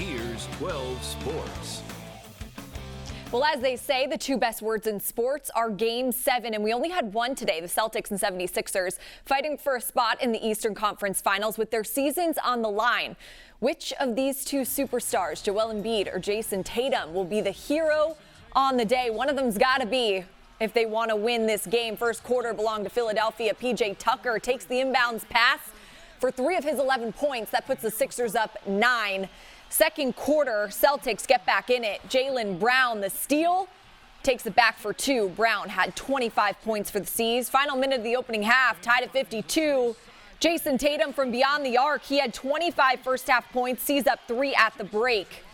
here's 12 Sports. Well, as they say, the two best words in sports are Game 7, and we only had one today. The Celtics and 76ers fighting for a spot in the Eastern Conference Finals with their seasons on the line. Which of these two superstars, Joel Embiid or Jason Tatum, will be the hero on the day? One of them's got to be if they want to win this game. First quarter belonged to Philadelphia. PJ Tucker takes the inbounds pass for 3 of his 11 points. That puts the Sixers up 9. Second quarter, Celtics get back in it. Jaylen Brown, the steal, takes it back for 2. Brown had 25 points for the C's. Final minute of the opening half, tied at 52. Jason Tatum from beyond the arc. He had 25 first half points, sees up 3 at the break.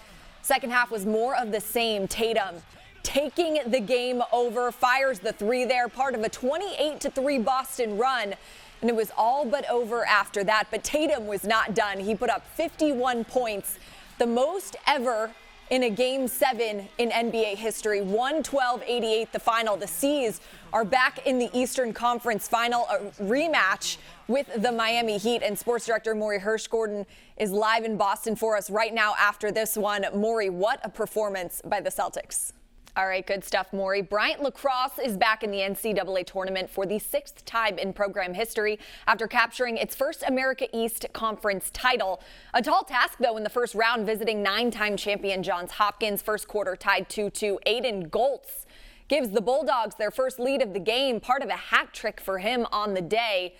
Second half was more of the same. Tatum taking the game over, fires the 3 there, part of a 28-3 Boston run. And it was all but over after that. But Tatum was not done. He put up 51 points. The most ever in a Game 7 in NBA history. 112-88 the final. The C's are back in the Eastern Conference Final, a rematch with the Miami Heat. And sports director Maury Hirschgordon is live in Boston for us right now after this one. Maury, what a performance by the Celtics. All right, good stuff, Maury. Bryant Lacrosse is back in the NCAA tournament for the 6th time in program history after capturing its first America East Conference title. A tall task, though, in the first round, visiting 9-time champion Johns Hopkins. First quarter tied 2-2. Aiden Goltz gives the Bulldogs their first lead of the game, part of a hat trick for him on the day.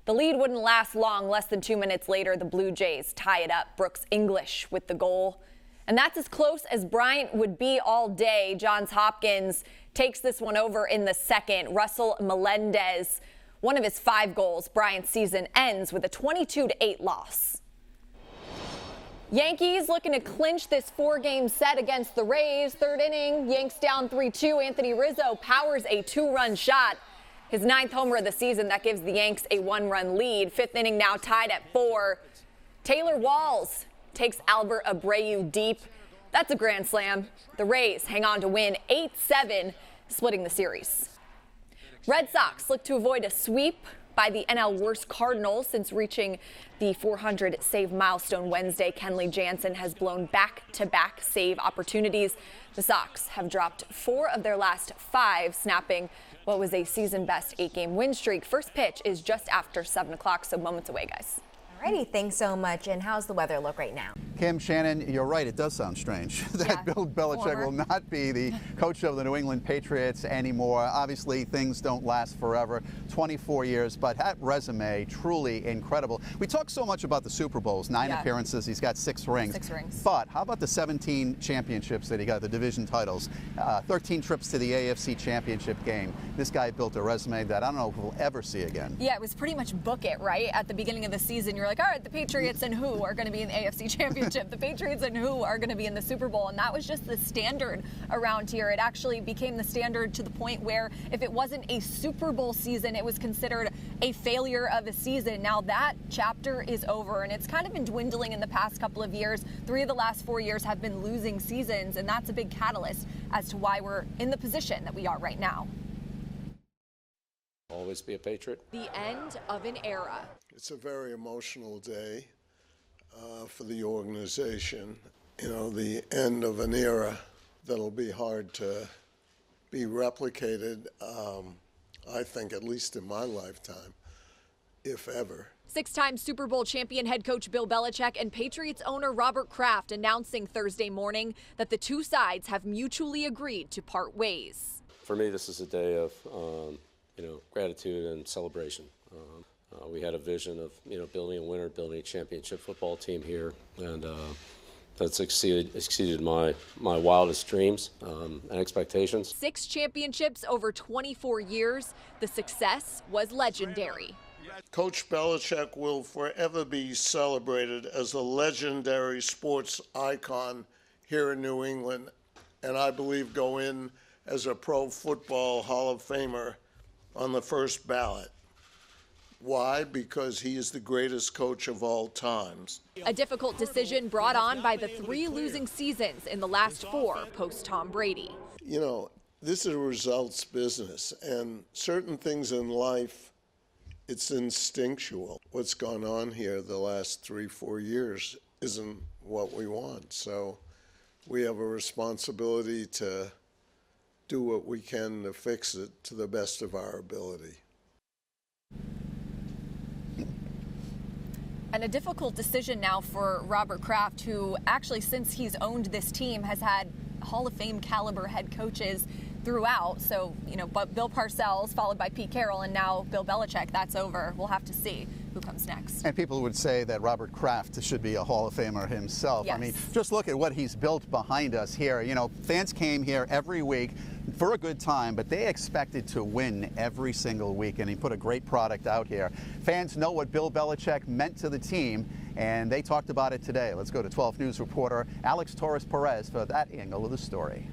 The lead wouldn't last long. Less than 2 minutes later, the Blue Jays tie it up. Brooks English with the goal. And that's as close as Bryant would be all day. Johns Hopkins takes this one over in the second. Russell Melendez, one of his 5 goals. Bryant's season ends with a 22-8 loss. Yankees looking to clinch this 4-game set against the Rays. Third inning, Yanks down 3-2. Anthony Rizzo powers a 2-run shot. His 9th homer of the season. That gives the Yanks a 1-run lead. 5th inning now tied at 4. Taylor Walls takes Albert Abreu deep. That's a grand slam. The Rays hang on to win 8-7, splitting the series. Red Sox look to avoid a sweep by the NL worst Cardinals since reaching the 400 save milestone Wednesday. Kenley Jansen has blown back-to-back save opportunities. The Sox have dropped 4 of their last 5, snapping what was a season-best 8-game win streak. First pitch is just after 7 o'clock, so moments away, guys. Alrighty, thanks so much. And how's the weather look right now? Kim, Shannon, you're right. It does sound strange that Bill Belichick will not be the coach of the New England Patriots anymore. Obviously, things don't last forever. 24 years, but that resume, truly incredible. We talk so much about the Super Bowls, 9 appearances. He's got 6 rings. 6 rings. But how about the 17 championships that he got, the division titles, 13 trips to the AFC Championship game. This guy built a resume that I don't know if we'll ever see again. Yeah, it was pretty much book it, right? At the beginning of the season, you're like, all right, the Patriots and who are going to be in the AFC Championship? The Patriots and who are going to be in the Super Bowl? And that was just the standard around here. It actually became the standard to the point where if it wasn't a Super Bowl season, it was considered a failure of a season. Now that chapter is over, and it's kind of been dwindling in the past couple of years. 3 of the last 4 years have been losing seasons, and that's a big catalyst as to why we're in the position that we are right now. Always be a Patriot. The end of an era. It's a very emotional day for the organization. You know, the end of an era that'll be hard to be replicated, I think, at least in my lifetime, if ever. 6-time Super Bowl champion head coach Bill Belichick and Patriots owner Robert Kraft announcing Thursday morning that the two sides have mutually agreed to part ways. For me, this is a day of gratitude and celebration. We had a vision of building a winner, building a championship football team here, and that's exceeded my wildest dreams and expectations. 6 championships over 24 years. The success was legendary. Coach Belichick will forever be celebrated as a legendary sports icon here in New England, and I believe go in as a Pro Football Hall of Famer on the first ballot. Why? Because he is the greatest coach of all times. A difficult decision brought on by the 3 losing seasons in the last 4 post-Tom Brady. You know, this is a results business, and certain things in life, it's instinctual. What's gone on here the last 3-4 years isn't what we want. So we have a responsibility to do what we can to fix it to the best of our ability. And a difficult decision now for Robert Kraft, who actually, since he's owned this team, has had Hall of Fame caliber head coaches throughout. So, but Bill Parcells, followed by Pete Carroll, and now Bill Belichick. That's over. We'll have to see who comes next. And people would say that Robert Kraft should be a Hall of Famer himself. Yes. I mean, just look at what he's built behind us here. Fans came here every week for a good time, but they expected to win every single week, and he put a great product out here. Fans know what Bill Belichick meant to the team, and they talked about it today. Let's go to 12 News reporter Alex Torres-Perez for that angle of the story.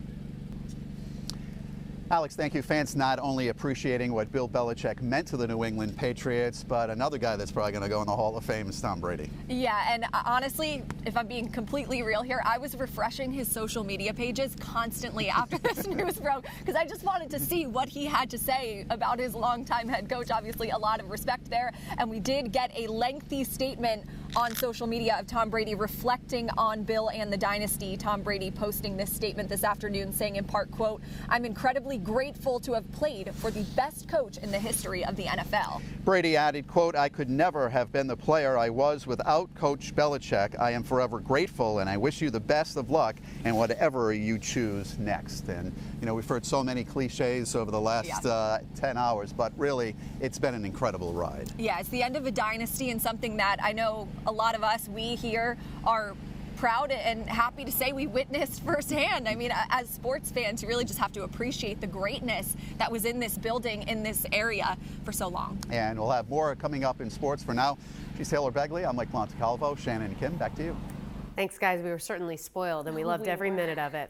Alex, thank you. Fans not only appreciating what Bill Belichick meant to the New England Patriots, but another guy that's probably going to go in the Hall of Fame is Tom Brady. Yeah, and honestly, if I'm being completely real here, I was refreshing his social media pages constantly after this news broke because I just wanted to see what he had to say about his longtime head coach. Obviously, a lot of respect there, and we did get a lengthy statement on social media of Tom Brady reflecting on Bill and the dynasty. Tom Brady posting this statement this afternoon saying in part, quote, "I'm incredibly grateful to have played for the best coach in the history of the NFL." Brady added, quote, "I could never have been the player I was without Coach Belichick. I am forever grateful, and I wish you the best of luck in whatever you choose next." And, we've heard so many cliches over the last 10 hours, but really, it's been an incredible ride. Yeah, it's the end of a dynasty and something that I know a lot of us, we here, are proud and happy to say we witnessed firsthand. I mean, as sports fans, you really just have to appreciate the greatness that was in this building, in this area for so long. And we'll have more coming up in sports. For now, she's Taylor Begley. I'm Mike Montecalvo. Shannon and Kim, back to you. Thanks, guys. We were certainly spoiled, and we loved every minute of it.